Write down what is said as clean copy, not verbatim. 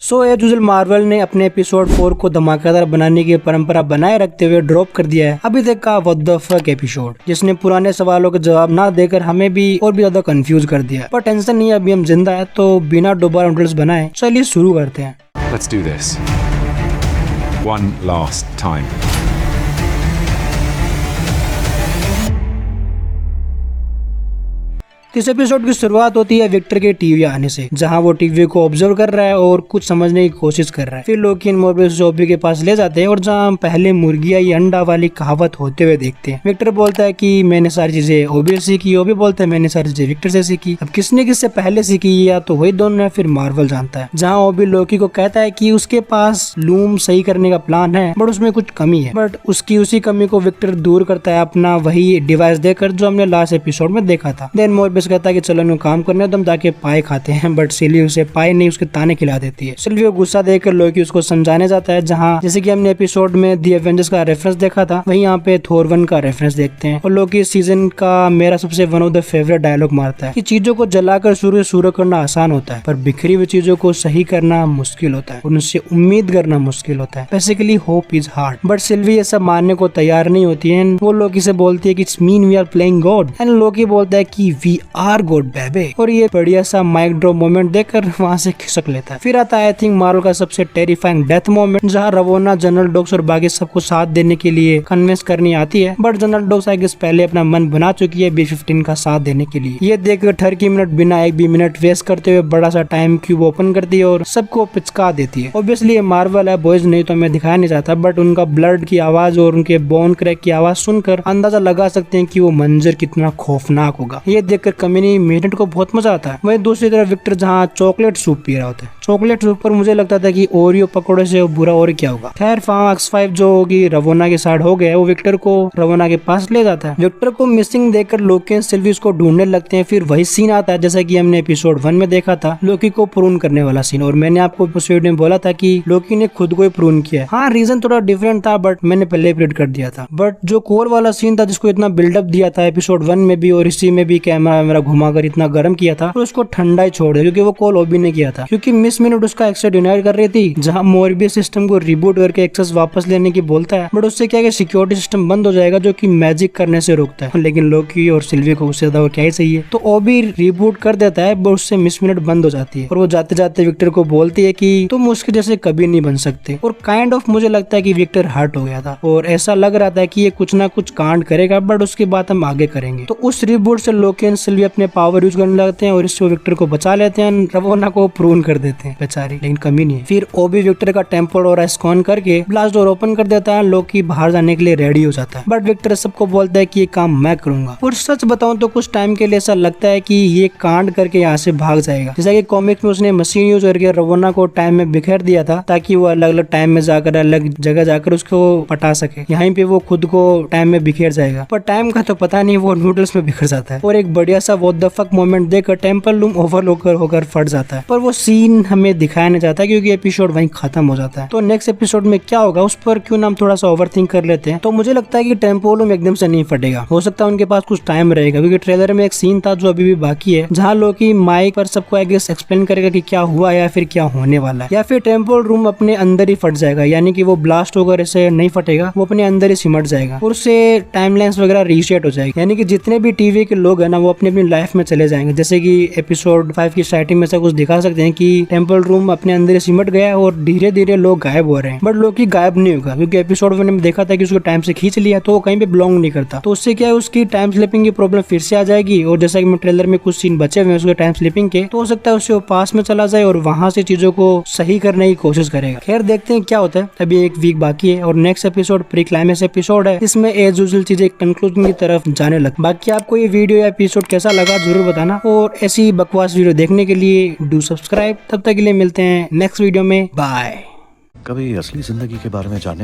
So as usual Marvel ने अपने episode 4 को धमाकेदार बनाने की परंपरा बनाए रखते हुए ड्रॉप कर दिया है अभी तक का व्हाट द फक एपिसोड, जिसने पुराने सवालों के जवाब ना देकर हमें भी और भी ज्यादा कंफ्यूज कर दिया। पर टेंशन नहीं है, अभी हम जिंदा है, तो बिना दोबारा नोटल्स बनाए चलिए शुरू करते हैं। Let's do this. One last time. इस एपिसोड की शुरुआत होती है विक्टर के टीवी आने से, जहां वो टीवी को ऑब्जर्व कर रहा है और कुछ समझने की कोशिश कर रहा है। फिर लोकी इन मोर्बियस ओबी के पास ले जाते हैं और जहां पहले मुर्गियां या अंडा वाली कहावत होते हुए देखते हैं। विक्टर बोलता है कि मैंने सारी चीजें ओबी से सीखी, ओबी बोलता है मैंने सारी चीजें विक्टर से सीखी। अब किसने किससे पहले सीखी या तो वही दोनों है, फिर मार्वल जानता है। जहाँ ओबी लोकी को कहता है कि उसके पास लूम सही करने का प्लान है बट उसमें कुछ कमी है, बट उसकी उसी कमी को विक्टर दूर करता है अपना वही डिवाइस देकर जो हमने लास्ट एपिसोड में देखा था। देन मोर्बियस कहता है कि चलो इन्हें काम करने दो, हम जाके पाए खाते हैं, बट सिल्वी उसे पाए नहीं उसके ताने खिला देती है। सिल्वी को गुस्सा देकर लोकी उसको समझाने जाता है, जहाँ जैसे कि हमने एपिसोड में दी एवेंजर्स का रेफरेंस देखा था, वहीं यहाँ पे थोर 1 का रेफरेंस देखते हैं। और लोकी इस सीजन का मेरा सबसे one of the favourite dialogue मारता है कि चीजों को जलाकर सूर्य शुरू करना आसान होता है, पर बिखरी हुई चीजों को सही करना मुश्किल होता है, उनसे उम्मीद करना मुश्किल होता है। Basically hope is hard. But Silvi ये सब मानने को तैयार नहीं होती है। वो लोकी से बोलती है कि it's mean we are playing God, and Loki बोलता है कि वी आर गॉड बेबे। और ये बढ़िया सा माइक ड्रॉप मोमेंट देखकर वहाँ से खिसक लेता है। फिर आता है आई थिंक मार्वल का सबसे टेरिफाइंग डेथ मोमेंट, जहाँ रवोना जनरल डॉग्स और बाकी सबको साथ देने के लिए कन्विंस करनी आती है, but general dogs I guess पहले अपना मन बना चुकी है B-15 का साथ देने के लिए। ये देखकर 30 मिनट बिना एक भी मिनट वेस्ट करते हुए बड़ा सा टाइम क्यूब ओपन करती है और सबको पिचका देती है। ऑब्वियसली ये मार्वल है, बॉयज नहीं तो मैं दिखाया नहीं चाहता, बट उनका ब्लड की आवाज और उनके बोन क्रैक की आवाज सुनकर अंदाजा लगा सकते हैं कि वो मंजर कितना खौफनाक होगा। ये देखकर कम्युनी मिनट को बहुत मजा आता है। वहीं दूसरी तरफ विक्टर जहाँ चॉकलेट सूप पी रहा होता है। चॉकलेट सूप पर मुझे लगता था कि ओरियो पकौड़े से बुरा और क्या होगा। खैर X5 जो होगी रवोना के साइड हो गया, वो विक्टर को रवोना के पास ले जाता है। विक्टर को मिसिंग देखकर लोकी और सिल्वी उसको ढूंढने लगते हैं। फिर वही सीन आता है जैसा कि हमने एपिसोड 1 में देखा था, लोकी को प्रून करने वाला सीन। और मैंने आपको उस वीडियो में बोला था कि लोकी ने खुद को ही प्रून किया है। हाँ, रीजन थोड़ा डिफरेंट था, बट मैंने पहले प्रेडिक्ट कर दिया था। बट जो कोर वाला सीन था जिसको इतना बिल्डअप दिया था एपिसोड 1 में भी और इसी में भी कैमरा घुमाकर इतना गर्म किया था, उसको ठंडा ही छोड़ दिया क्योंकि वो कॉल ओबी ने किया था। क्योंकि मिस मिनट उसका एक्सेस डिनाई कर रही थी, जहां मोर्बियस सिस्टम को रिबूट करके एक्सेस वापस लेने की बोलता है, बट उससे क्या है सिक्योरिटी सिस्टम बंद हो जाएगा जो कि मैजिक करने से रोकता है। लेकिन लोकी और सिल्वी को उससे ज्यादा क्या ही चाहिए, तो ओबी रिबूट कर देता है, बट उससे मिस मिनट बंद हो जाती है। और वो जाते जाते विक्टर को बोलती है कि तुम उसके जैसे कभी नहीं बन सकते। और काइंड ऑफ मुझे लगता है कि विक्टर हर्ट हो गया था और ऐसा लग रहा था कि ये कुछ ना कुछ कांड करेगा, बट उसके बाद हम आगे करेंगे। तो उस रिबूट से लोकी और सिल्वी अपने पावर यूज करने लगते हैं और इससे विक्टर को बचा लेते हैं, रवोना को प्रून कर देते हैं बेचारी, लेकिन कमी नहीं है। फिर ओबी विक्टर का टेम्पल और एस्कॉन करके ब्लास्ट डोर ओपन कर देता है। लोकी बाहर जाने के लिए रेडी हो जाता है, बट विक्टर सबको बोलता है कि ये काम मैं करूंगा। और सच बताऊं तो कुछ टाइम के लिए ऐसा लगता है कि ये कांड करके यहाँ से भाग जाएगा, जैसा कि कॉमिक्स में उसने मशीन यूज करके रवोना को टाइम में बिखेर दिया था ताकि वो अलग अलग टाइम में जाकर अलग जगह जाकर उसको पटा सके। यहाँ पे वो खुद को टाइम में बिखेर जाएगा, पर टाइम का तो पता नहीं, वो नूडल्स में बिखर जाता है। और एक बढ़िया सा व्हाट द फक मोमेंट देखकर टेम्पल रूम ओवरलोड होकर फट जाता है, पर वो सीन हमें दिखाया नहीं जाता क्योंकि एपिसोड वहीं खत्म हो जाता है। तो नेक्स्ट एपिसोड में क्या होगा उस पर क्यों ना हम थोड़ा सा ओवरथिंक कर लेते हैं। तो मुझे लगता है कि टेम्पल रूम एकदम से नहीं फटेगा, हो सकता है उनके पास कुछ टाइम रहेगा, क्योंकि ट्रेलर में एक सीन था जो अभी भी बाकी है, जहाँ लोकी माइक पर सबको आई गेस एक्सप्लेन करेगा कि क्या हुआ या फिर क्या होने वाला है, या फिर टेम्पल रूम अपने अंदर ही फट जाएगा, यानी कि वो ब्लास्ट होकर ऐसे नहीं फटेगा, वो अपने अंदर ही सिमट जाएगा और उससे टाइमलाइंस वगैरह रीसेट हो जाएगी, यानी कि जितने भी टीवी के लोग है ना वो अपनी अपनी लाइफ में चले जाएंगे। जैसे कि एपिसोड 5 की स्टार्टिंग में से कुछ दिखा सकते हैं कि टेम्पल रूम अपने अंदर सिमट गया और धीरे धीरे लोग गायब हो रहे हैं, बट लोकी गायब नहीं होगा क्योंकि एपिसोड 1 में देखा था कि उसको टाइम से खींच लिया तो वो कहीं पे बिलोंग नहीं करता। तो उससे क्या है उसकी टाइम स्लिपिंग की प्रॉब्लम फिर से आ जाएगी, और जैसा कि मैं ट्रेलर में कुछ सीन बचे हुए हैं उसके टाइम स्लिपिंग के, तो हो सकता है उससे वो पास में चला जाए और वहां से चीजों को सही करने की कोशिश करेगा। खैर देखते हैं क्या होता है, अभी एक वीक बाकी है और next episode pre climax episode है, इसमें एज यूजुअल चीजें कंक्लूजन की तरफ जाने लग। बाकी आपको ये वीडियो या एपिसोड कैसा लगा जरूर बताना, और ऐसी बकवास वीडियो देखने के लिए डू सब्सक्राइब। तब तक के लिए मिलते हैं नेक्स्ट वीडियो में, बाय। कभी असली जिंदगी के बारे में जानने